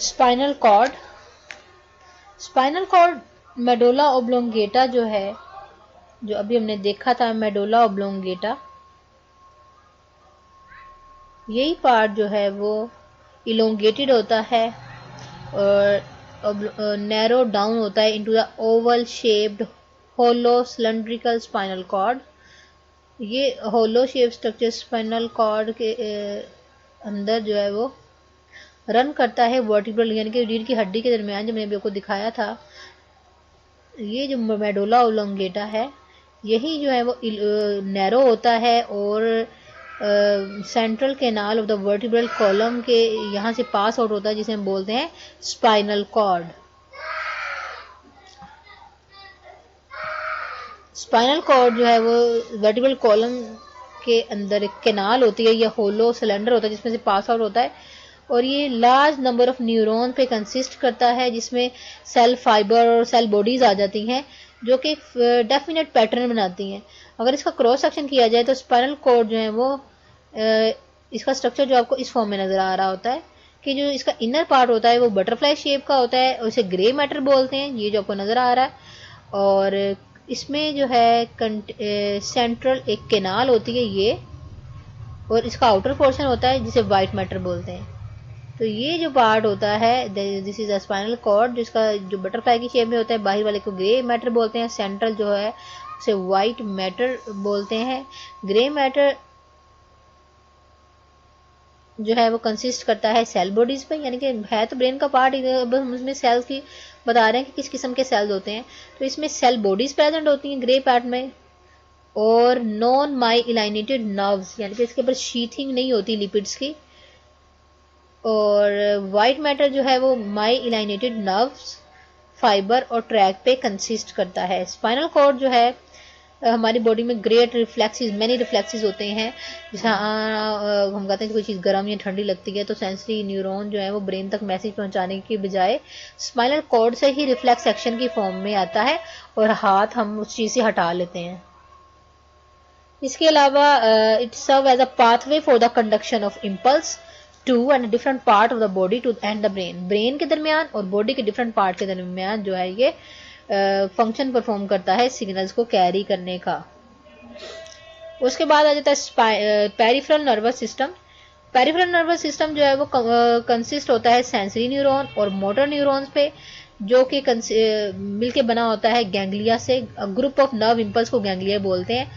Spinal cord. Spinal cord medulla oblongata जो है, जो अभी हमने देखा था मेडुला ओब्लोंगेटा, यही पार्ट जो है वो इलोंगेटेड होता है और नैरो डाउन होता है into the oval shaped hollow cylindrical spinal cord. ये hollow shape structure spinal cord के अंदर जो है वो रन करता है वर्टिब्रल यानी कि रीढ़ की हड्डी के दरमियान, जो मैंने आपको दिखाया था। ये जो मेडुला ओब्लोंगेटा है यही जो है वो नैरो होता है और central canal of the vertebral column के यहाँ से पास आउट होता है, जिसे हम बोलते हैं स्पाइनल कॉर्ड। स्पाइनल कॉर्ड जो है वो वर्टिब्रल कॉलम के अंदर एक कैनाल होती है या होलो सिलेंडर होता है जिसमें से पास आउट होता है, और ये लार्ज नंबर ऑफ न्यूरॉन पे कंसिस्ट करता है, जिसमें सेल फाइबर और सेल बॉडीज आ जाती हैं जो कि डेफिनेट पैटर्न बनाती हैं। अगर इसका क्रॉस सेक्शन किया जाए तो स्पाइनल कॉर्ड जो है वो इसका स्ट्रक्चर जो आपको इस फॉर्म में नजर आ रहा होता है कि जो इसका इनर पार्ट होता है वो बटरफ्लाई शेप का होता है और इसे ग्रे मैटर बोलते हैं, ये जो आपको नजर आ रहा है। और इसमें जो है सेंट्रल एक कैनाल होती है ये, और इसका आउटर पोर्शन होता है जिसे वाइट मैटर बोलते हैं। तो ये जो पार्ट होता है this is a spinal cord, जिसका जो बटरफ्लाई की शेप में होता है, बाहर वाले को ग्रे मैटर बोलते हैं, सेंट्रल जो है उसे वाइट मैटर बोलते हैं। ग्रे मैटर जो है वो कंसिस्ट करता है सेल बॉडीज पे, यानी कि है तो ब्रेन का पार्ट, बस हम उसमें सेल्स की बता रहे हैं कि किस किस्म के सेल्स होते हैं। तो इसमें सेल बॉडीज प्रेजेंट होती हैं ग्रे पार्ट में, और नॉन माइलिनेटेड नर्व्स, यानी कि इसके ऊपर शीथिंग नहीं होती लिपिड्स की। और वाइट मैटर जो है वो माइलिनेटेड नर्व्स, फाइबर और ट्रैक पे कंसिस्ट करता है। स्पाइनल कॉर्ड जो है हमारी बॉडी में ग्रेट रिफ्लेक्सेस, मैनी रिफ्लेक्सेस होते हैं। जैसे हम कहते हैं कि कोई चीज़ गर्म या ठंडी लगती है तो सेंसरी न्यूरॉन जो है वो ब्रेन तक मैसेज पहुंचाने की बजाय स्पाइनल कॉर्ड से ही रिफ्लेक्स एक्शन की फॉर्म में आता है और हाथ हम उस चीज़ से हटा लेते हैं। इसके अलावा it serve as a pathway for the conduction of impulse to and different part of the body to and the brain. Brain के दरमियान और बॉडी के डिफरेंट पार्ट के दरमियान जो है ये फंक्शन परफॉर्म करता है सिग्नल्स को कैरी करने का। उसके बाद आ जाता है peripheral nervous system. Peripheral nervous system जो है वो कंसिस्ट होता है सेंसरी न्यूरॉन और मोटर न्यूरॉन्स पे, जो कि मिलके बना होता है गैंग्लिया से। ग्रुप ऑफ नर्व इम्पल्स को गैंग्लिया बोलते हैं,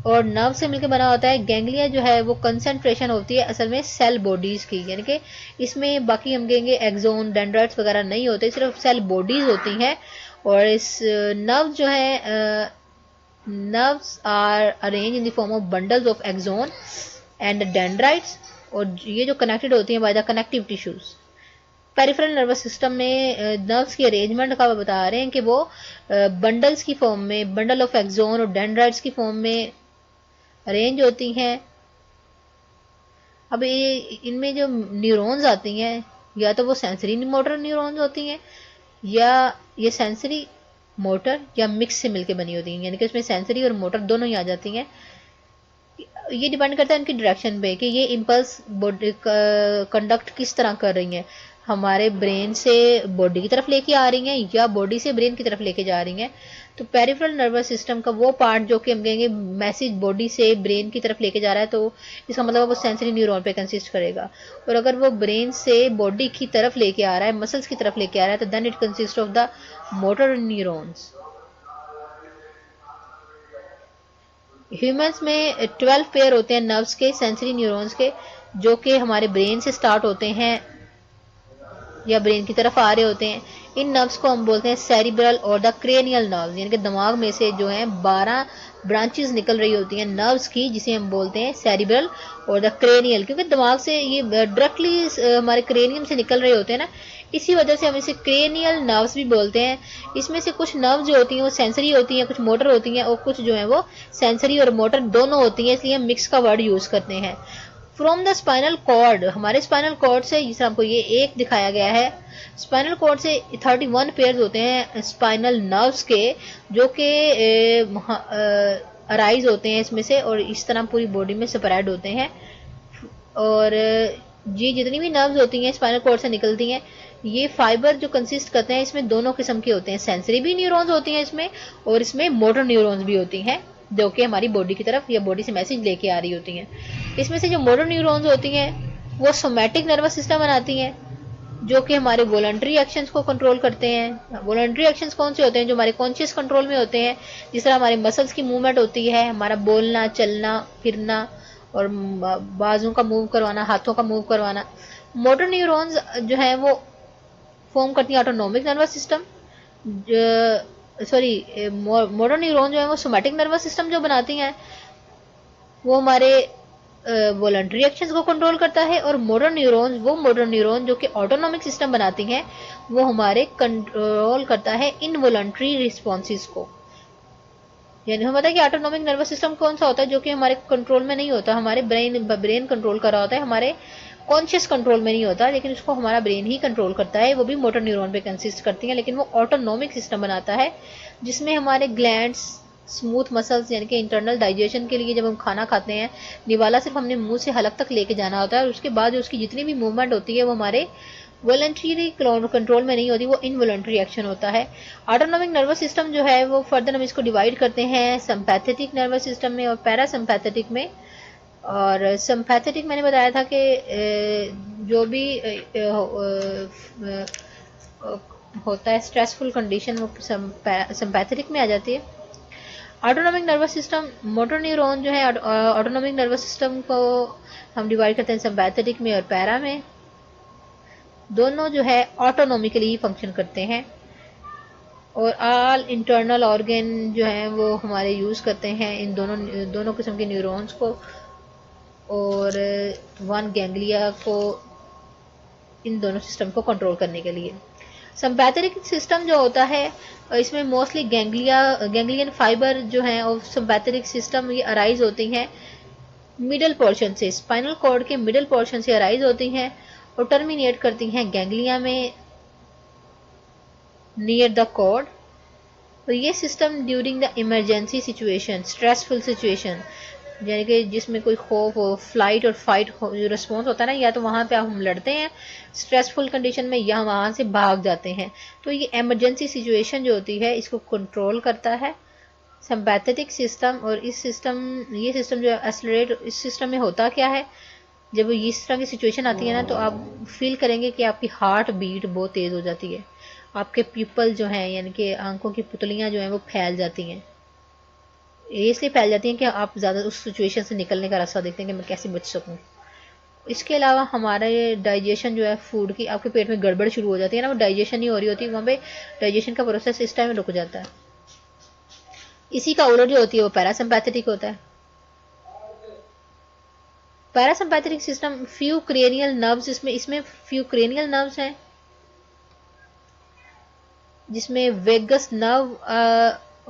और नर्व से मिलकर बना होता है। गैंग्लिया जो है वो कंसंट्रेशन होती है असल में सेल बॉडीज की, यानी कि इसमें बाकी हम कहेंगे एक्सोन डेंड्राइट्स वगैरह नहीं होते, सिर्फ सेल बॉडीज होती हैं। और इस नर्व जो है nerves are arrange in the form of bundles of axon and dendrites, और ये जो कनेक्टेड होती हैं by the connective tissues. Peripheral nervous system में नर्व्स की अरेंजमेंट का बता रहे हैं कि वो बंडल्स की फॉर्म में, बंडल ऑफ एक्सोन और डेंड्राइट्स की फॉर्म में अरेंज होती हैं। अब ये इनमें जो न्यूरॉन्स आती हैं या तो वो सेंसरी मोटर न्यूरॉन्स होती हैं या ये सेंसरी मोटर या मिक्स से मिलके बनी होती हैं, यानी कि उसमें सेंसरी और मोटर दोनों ही आ जाती हैं। ये डिपेंड करता है उनकी डायरेक्शन पे कि ये इम्पल्स बॉडी कंडक्ट किस तरह कर रही हैं, हमारे ब्रेन से बॉडी की तरफ लेके आ रही हैं या बॉडी से ब्रेन की तरफ लेके जा रही हैं। तो पेरिफेरल नर्वस सिस्टम का वो पार्ट जो कि हम कहेंगे मैसेज बॉडी से ब्रेन की तरफ लेके जा रहा है, तो इसका मतलब वो सेंसरी न्यूरॉन पे कंसिस्ट करेगा। और अगर वो ब्रेन से बॉडी की तरफ लेके आ रहा है, मसल्स की तरफ लेके आ रहा है, तो then it consist of the motor neurons. Humans में 12 पेयर होते हैं नर्व्स के, सेंसरी न्यूरॉन्स के, जो कि हमारे ब्रेन से स्टार्ट होते हैं या ब्रेन की तरफ आ रहे होते हैं। इन नर्व्स को हम बोलते हैं सेरिब्रल और द क्रेनियल नर्व्स, यानी कि दिमाग में से जो है 12 ब्रांचेस निकल रही होती हैं नर्व्स की, जिसे हम बोलते हैं सेरिब्रल और द क्रेनियल, क्योंकि दिमाग से ये डायरेक्टली हमारे क्रेनियम से निकल रहे होते हैं ना, इसी वजह से हम इसे क्रेनियल नर्व्स भी बोलते हैं। इसमें से कुछ नर्व्स जो होती हैं वो सेंसरी होती हैं, कुछ मोटर होती हैं, और कुछ जो है वो सेंसरी और मोटर दोनों होती हैं, इसलिए हम मिक्स का वर्ड यूज करते हैं। फ्रॉम द स्पाइनल कॉर्ड, हमारे स्पाइनल कॉर्ड से, जिसे हमको ये एक दिखाया गया है, स्पाइनल कॉर्ड से 31 पेयर्स होते हैं स्पाइनल नर्व्स के, जो कि अराइज होते हैं इसमें से और इस तरह पूरी बॉडी में स्प्रेड होते हैं। और ये जितनी भी नर्व्स होती हैं स्पाइनल कॉर्ड से निकलती हैं, ये फाइबर जो कंसिस्ट करते हैं इसमें दोनों किस्म के होते हैं, सेंसरी भी न्यूरॉन्स होती हैं इसमें, और इसमें मोटर न्यूरॉन्स भी होती हैं जो कि हमारी बॉडी की तरफ या बॉडी से मैसेज लेके आ रही होती हैं। इसमें से जो मोटर न्यूरॉन्स होती हैं वो सोमैटिक नर्वस सिस्टम बनाती हैं, जो कि हमारे वॉलंटरी एक्शंस को कंट्रोल करते हैं। वॉलंटरी एक्शंस कौन से होते हैं? जो हमारे कॉन्शियस कंट्रोल में होते हैं, जिस तरह हमारे मसल्स की मूवमेंट होती है, हमारा बोलना, चलना, फिरना और बाजू का मूव करवाना, हाथों का मूव करवाना। मोटर न्यूरॉन्स जो है वो फॉर्म करती है autonomic nervous system, sorry motor neuron जो है वो सोमैटिक नर्वस सिस्टम जो बनाती हैं वो हमारे वॉलंटरी एक्शंस को कंट्रोल करता है, और मोटर न्यूरॉन जो कि ऑटोनॉमिक सिस्टम बनाती हैं वो हमारे कंट्रोल करता है इनवॉलंटरी रिस्पॉन्सेस को। यानी हमें पता है कि ऑटोनॉमिक नर्वस सिस्टम कौन सा होता है? जो कि हमारे कंट्रोल में नहीं होता, हमारे ब्रेन कंट्रोल कर रहा होता है, हमारे कॉन्शियस कंट्रोल में नहीं होता, लेकिन उसको हमारा ब्रेन ही कंट्रोल करता है। वो भी मोटर न्यूरॉन पे कंसिस्ट करती हैं, लेकिन वो ऑटोनॉमिक सिस्टम बनाता है जिसमें हमारे ग्लैंड्स, स्मूथ मसल्स यानी कि इंटरनल डाइजेशन के लिए जब हम खाना खाते हैं, निवाला सिर्फ हमने मुंह से हलक तक लेके जाना होता है, और उसके बाद उसकी जितनी भी मूवमेंट होती है वो हमारे वॉलंटरी कंट्रोल में नहीं होती, वो इनवॉलंटरी एक्शन होता है। ऑटोनॉमिक नर्वस सिस्टम जो है वो फर्दर हम इसको डिवाइड करते हैं सिंपैथेटिक नर्वस सिस्टम में और पैरासिम्पैथेटिक में। और सिंपैथेटिक मैंने बताया था कि जो भी होता है स्ट्रेसफुल कंडीशन वो सिंपैथेटिक में आ जाती है। Autonomic nervous system, motor neuron जो है ऑटोनॉमिक नर्वस सिस्टम को हम डिवाइड करते हैं सिंपैथेटिक में और पैरा में। दोनों जो है ऑटोनॉमिकली ही फंक्शन करते हैं, और ऑल इंटरनल ऑर्गन जो हैं वो हमारे यूज़ करते हैं इन दोनों किस्म के न्यूरॉन्स को और वन गैंग्लिया को, इन दोनों सिस्टम को कंट्रोल करने के लिए। सिंपैथेटिक सिस्टम जो होता है इसमें मोस्टली गैंग्लियन फाइबर जो हैं और सिंपैथेटिक सिस्टम ये अराइज होती हैं मिडल पोर्शन से, स्पाइनल कॉर्ड के मिडल पोर्शन से अराइज होती हैं और टर्मिनेट करती हैं गैंग्लिया में नियर द कॉर्ड। तो ये system during the emergency situation, stressful situation, यानी कि जिसमें कोई खौफ हो, फ्लाइट और फाइट जो रिस्पॉन्स होता है ना, या तो वहाँ पे हम लड़ते हैं स्ट्रेसफुल कंडीशन में या वहाँ से भाग जाते हैं, तो ये इमरजेंसी सिचुएशन जो होती है इसको कंट्रोल करता है सिंपैथेटिक सिस्टम। और ये सिस्टम जो एक्सेलरेट, इस सिस्टम में होता क्या है, जब इस तरह की सिचुएशन आती है ना तो आप फील करेंगे कि आपकी हार्ट बीट बहुत तेज़ हो जाती है, आपके पीपल जो हैं यानी कि आंखों की पुतलियाँ जो हैं वो फैल जाती हैं। ये इसलिए फैल जाती हैं कि आप ज़्यादा उस सिचुएशन से निकलने का रास्ता देखते हैं कि मैं कैसे बच सकूं। इसके अलावा हमारे डाइजेशन जो है फूड की, आपके पेट में गड़बड़ शुरू हो जाती है ना, वो डाइजेशन नहीं हो रही होती, वहाँ पे डाइजेशन का प्रोसेस इस टाइम रुक जाता है। इसी का उलट जो होती है वो पैरासिम्पैथेटिक होता है। Parasympathetic system few cranial nerves, इसमें फ्यू क्रेनियल नर्व्स हैं जिसमें वेगस नर्व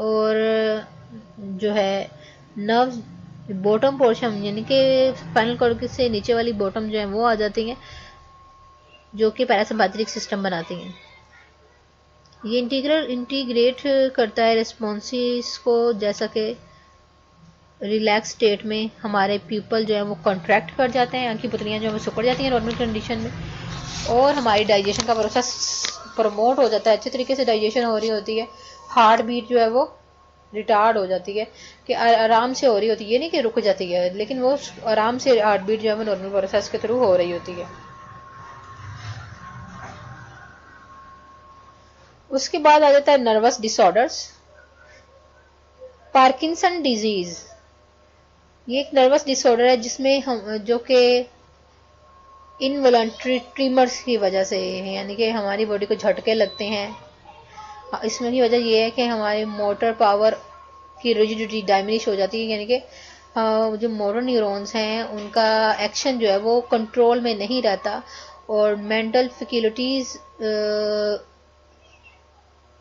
और जो है नर्व्स बॉटम पोर्शन यानी कि स्पाइनल कॉर्ड से नीचे वाली बॉटम जो है वो आ जाती हैं, जो कि पैरासिम्पैथेटिक सिस्टम बनाती हैं। ये इंटीग्रेट करता है रिस्पॉन्सेस को, जैसा कि रिलैक्स स्टेट में हमारे पीपल जो है वो कॉन्ट्रैक्ट कर जाते हैं, आंखी पुतलियाँ जो है वो सिकुड़ जाती हैं नॉर्मल कंडीशन में, और हमारी डाइजेशन का प्रोसेस प्रमोट हो जाता है, अच्छे तरीके से डाइजेशन हो रही होती है, हार्ट बीट जो है वो रिटार्ड हो जाती है कि आराम से हो रही होती है, ये नहीं कि रुक जाती है, लेकिन वो आराम से हार्ट बीट जो है वो नॉर्मल प्रोसेस के थ्रू हो रही होती है। उसके बाद आ जाता है नर्वस डिसऑर्डर्स। पार्किंसन डिजीज ये एक नर्वस डिसऑर्डर है जिसमें हम जो कि इनवॉलंटरी ट्रिमर्स की वजह से, यानी कि हमारी बॉडी को झटके लगते हैं। इसमें की वजह यह है कि हमारी मोटर पावर की रिजिडिटी डायमिनिश हो जाती है, यानी कि जो मोटर न्यूरॉन्स हैं उनका एक्शन जो है वो कंट्रोल में नहीं रहता, और मेंटल फैकल्टीज,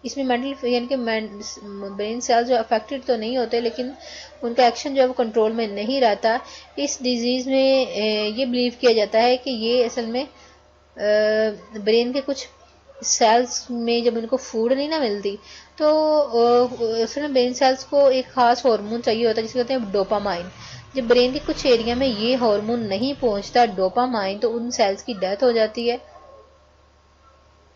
इसमें मेंटल यानी कि ब्रेन सेल्स जो अफेक्टेड तो नहीं होते लेकिन उनका एक्शन जो है वो कंट्रोल में नहीं रहता। इस डिजीज़ में ये बिलीव किया जाता है कि ये असल में ब्रेन के कुछ सेल्स में जब उनको फूड नहीं ना मिलती तो असल में ब्रेन सेल्स को एक खास हार्मोन चाहिए होता है जिसे कहते हैं डोपामाइन। जब ब्रेन के कुछ एरिया में ये हार्मोन नहीं पहुंचता डोपामाइन, तो उन सेल्स की डेथ हो जाती है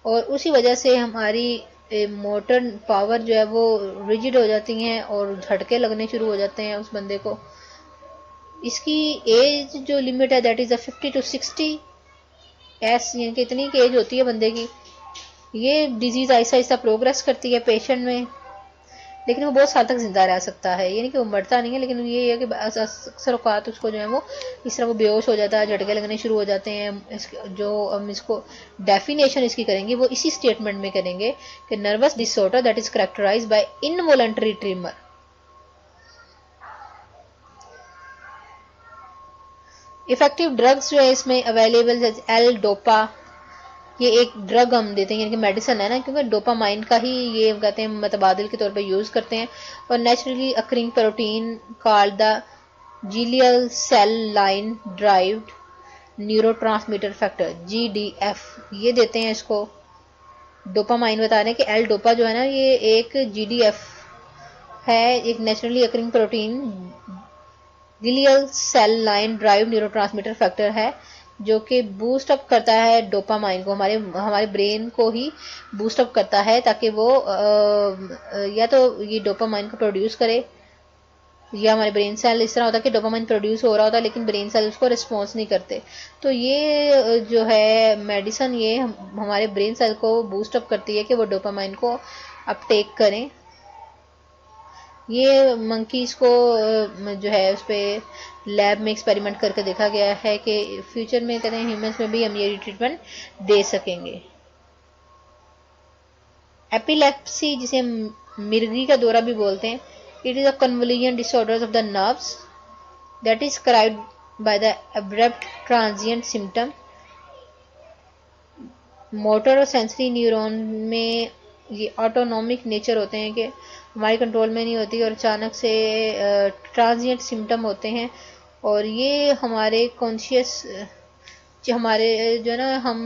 और उसी वजह से हमारी मोटर पावर जो है वो रिजिड हो जाती हैं और झटके लगने शुरू हो जाते हैं उस बंदे को। इसकी एज जो लिमिट है दैट इज 50 to 60 एस, यानी कि इतनी एज होती है बंदे की। ये डिजीज आहिस्ता आहिस्ता प्रोग्रेस करती है पेशेंट में, लेकिन वो बहुत साल तक जिंदा रह सकता है, यानी कि वो मरता नहीं है, लेकिन ये है कि अक्सर औकात उसको जो है वो इस तरह वो बेहोश हो जाता है, झटके लगने शुरू हो जाते हैं। जो हम इसको डेफिनेशन इसकी करेंगे वो इसी स्टेटमेंट में करेंगे कि nervous disorder that is characterized by involuntary tremor. Effective drugs जो है इसमें अवेलेबल है एल डोपा, ये एक ड्रग हम देते हैं, यानी कि मेडिसिन है ना, क्योंकि डोपामाइन का ही ये कहते हैं मतबादिल के तौर पे यूज़ करते हैं। और naturally occurring protein called the glial cell line derived neurotransmitter factor GDF, ये देते हैं इसको। डोपामाइन बता रहे हैं कि एल डोपा जो है ना ये एक GDF है, एक naturally occurring protein glial cell line derived neurotransmitter factor है, जो कि बूस्ट अप करता है डोपामाइन को, हमारे हमारे ब्रेन को ही बूस्ट अप करता है ताकि वो या तो ये डोपामाइन को प्रोड्यूस करे, या हमारे ब्रेन सेल इस तरह होता है कि डोपामाइन प्रोड्यूस हो रहा होता है लेकिन ब्रेन सेल उसको रिस्पॉन्स नहीं करते। तो ये जो है मेडिसिन ये हमारे ब्रेन सेल को बूस्ट अप करती है कि वो डोपामाइन को अपटेक करें। ये मंकीज को जो है उस पर लैब में एक्सपेरिमेंट करके देखा गया है कि फ्यूचर में कहते हैं ह्यूमंस में भी हम ये ट्रीटमेंट दे सकेंगे। एपिलेप्सी जिसे मिर्गी का दौरा भी बोलते हैं, it is a convolution disorder of the nerves that is cribbed by the abrupt transient symptom. Motor और सेंसरी न्यूरॉन में ये ऑटोनॉमिक नेचर होते हैं कि हमारे कंट्रोल में नहीं होती और अचानक से ट्रांजिएंट सिम्टम होते हैं, और ये हमारे कॉन्शियस जो हमारे जो है ना हम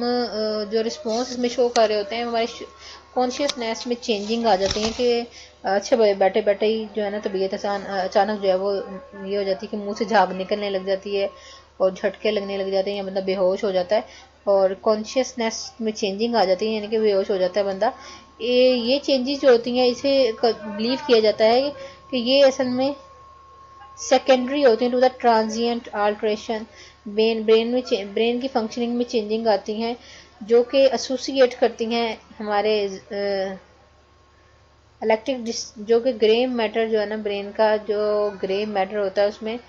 जो रिस्पॉन्स इसमें शो कर रहे होते हैं हमारे कॉन्शियसनेस में चेंजिंग आ जाती है कि अच्छा बैठे बैठे ही जो है ना तबीयत अचानक जो है वो ये हो जाती है कि मुंह से झाग निकलने लग जाती है और झटके लगने लग जाते हैं या बंदा बेहोश हो जाता है और कॉन्शियसनेस में चेंजिंग आ जाती है, यानी कि बेहोश हो जाता है बंदा। ये चेंजेस जो होती हैं इसे बिलीव किया जाता है कि ये असल में सेकेंडरी होती हैं to the transient alteration. Brain की फंक्शनिंग में चेंजिंग आती हैं जो कि एसोसिएट करती हैं हमारे इलेक्ट्रिक जो कि ग्रे मैटर जो है ना ब्रेन का जो ग्रे मैटर होता है उसमें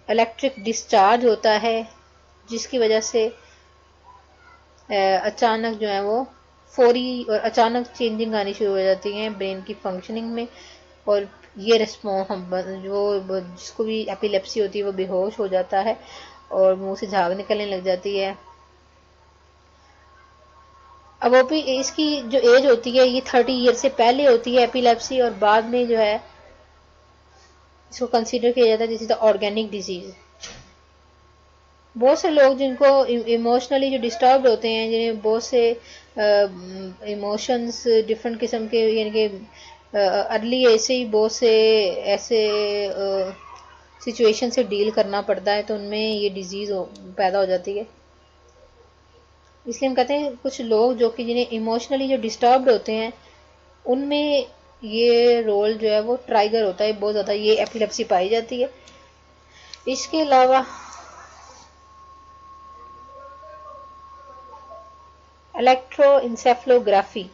इलेक्ट्रिक डिस्चार्ज होता है, जिसकी वजह से अचानक जो है वो फौरी और अचानक चेंजिंग आनी शुरू हो जाती है ब्रेन की फंक्शनिंग में, और ये रिस्पॉन्स जो जिसको भी एपिलेप्सी होती है वो बेहोश हो जाता है और मुंह से झाग निकलने लग जाती है। अब वो भी इसकी जो एज होती है ये 30 ईयर से पहले होती है एपिलेप्सी, और बाद में जो है इसको कंसीडर किया जाता है this is the organic disease. बहुत से लोग जिनको इमोशनली जो डिस्टर्ब होते हैं, जिन्हें बहुत से इमोशंस डिफरेंट किस्म के, यानी कि अर्ली एज से ही बहुत से ऐसे सिचुएशन से डील करना पड़ता है तो उनमें ये डिजीज़ पैदा हो जाती है। इसलिए हम कहते हैं कुछ लोग जो कि जिन्हें इमोशनली जो डिस्टर्ब्ड होते हैं उनमें ये रोल जो है वो ट्राइगर होता है, बहुत ज़्यादा ये एपिलेप्सी पाई जाती है। इसके अलावा इलेक्ट्रोइंसेफ्लोग्राफी,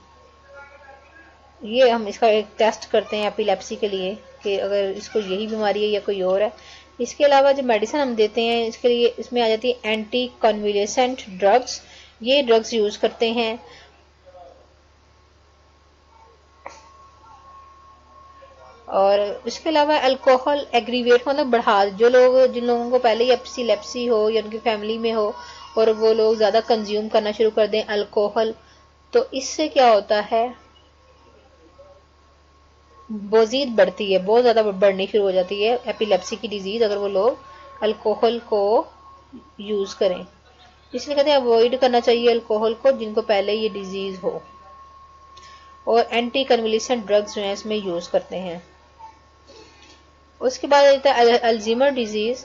ये हम इसका एक टेस्ट करते हैं एपिलेप्सी के लिए कि अगर इसको यही बीमारी है या कोई और है। इसके अलावा जो मेडिसिन हम देते हैं इसके लिए इसमें आ जाती है एंटी कन्वुलेसेंट ड्रग्स, ये ड्रग्स यूज़ करते हैं। और इसके अलावा अल्कोहल एग्रीवेट मतलब बढ़ा, जो लोग जिन लोगों को पहले ही एपिलेप्सी हो या उनकी फैमिली में हो और वो लोग ज़्यादा कंज्यूम करना शुरू कर दें अल्कोहल, तो इससे क्या होता है बोजीद बढ़ती है, बहुत ज़्यादा बढ़नी शुरू हो जाती है एपिलेप्सी की डिजीज़ अगर वो लोग अल्कोहल को यूज़ करें। इसलिए कहते हैं अवॉइड करना चाहिए अल्कोहल को जिनको पहले ये डिजीज़ हो। और एंटी कन्वुलेसेंट ड्रग्स जो हैं इसमें यूज़ करते हैं। उसके बाद आता है अल्जीमर डिजीज।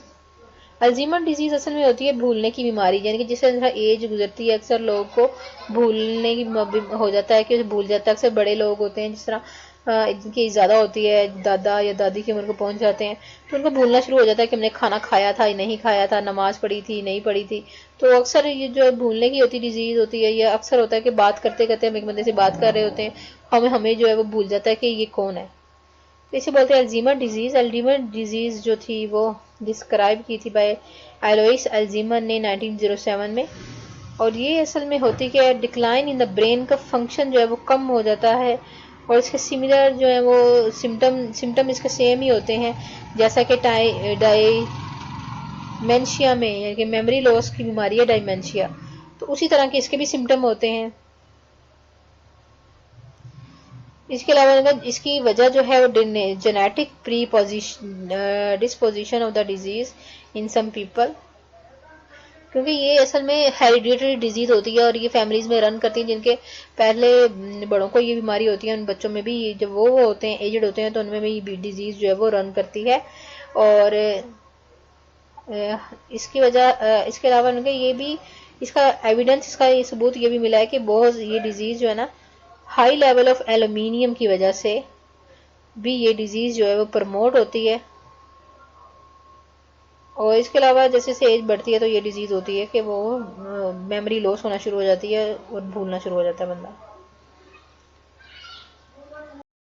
अल्जीमर डिजीज असल में होती है भूलने की बीमारी, यानी कि जिस तरह एज गुजरती है अक्सर लोगों को भूलने की हो जाता है कि भूल जाता है। अक्सर बड़े लोग होते हैं जिस तरह इनकी ज़्यादा होती है, दादा या दादी की उम्र को पहुंच जाते हैं, तो उनको भूलना शुरू हो जाता है कि हमने खाना खाया था या नहीं खाया था, नमाज पढ़ी थी नहीं पढ़ी थी। तो अक्सर ये जो भूलने की होती डिजीज़ होती है, यह अक्सर होता है कि बात करते करते हम एक बंदे से बात कर रहे होते हैं, हमें हमें जो है वो भूल जाता है कि ये कौन है। तो इसे बोलते हैं अल्जीमर डिजीज़। अल्जीमर डिजीज़ जो थी वो डिस्क्राइब की थी बाय एलोइस अल्जीमर ने 1907 में। और ये असल में होती क्या है, डिक्लाइन इन द ब्रेन का फंक्शन जो है वो कम हो जाता है, और इसके सिमिलर जो है वो सिम्टम इसके सेम ही होते हैं जैसा कि डायमेंशिया में, यानी कि मेमोरी लॉस की बीमारी है डायमेंशिया, तो उसी तरह के इसके भी सिम्टम होते हैं। इसके अलावा इसकी वजह जो है वो genetic disposition of the disease in some people, क्योंकि ये असल में हेरिडिटरी डिजीज होती है और ये फैमिलीज में रन करती है। जिनके पहले बड़ों को ये बीमारी होती है, उन बच्चों में भी जब वो होते हैं एजड होते हैं तो उनमें भी डिजीज जो है वो रन करती है। और इसकी वजह इसके अलावा उनके ये भी इसका एविडेंस, इसका ये सबूत ये भी मिला है कि बहुत ये डिजीज जो है ना, हाई लेवल ऑफ एल्यूमिनियम की वजह से भी ये डिजीज जो है वो प्रमोट होती है। और इसके अलावा जैसे जैसे एज बढ़ती है तो ये डिजीज होती है कि वो मेमोरी लॉस होना शुरू हो जाती है और भूलना शुरू हो जाता है बंदा।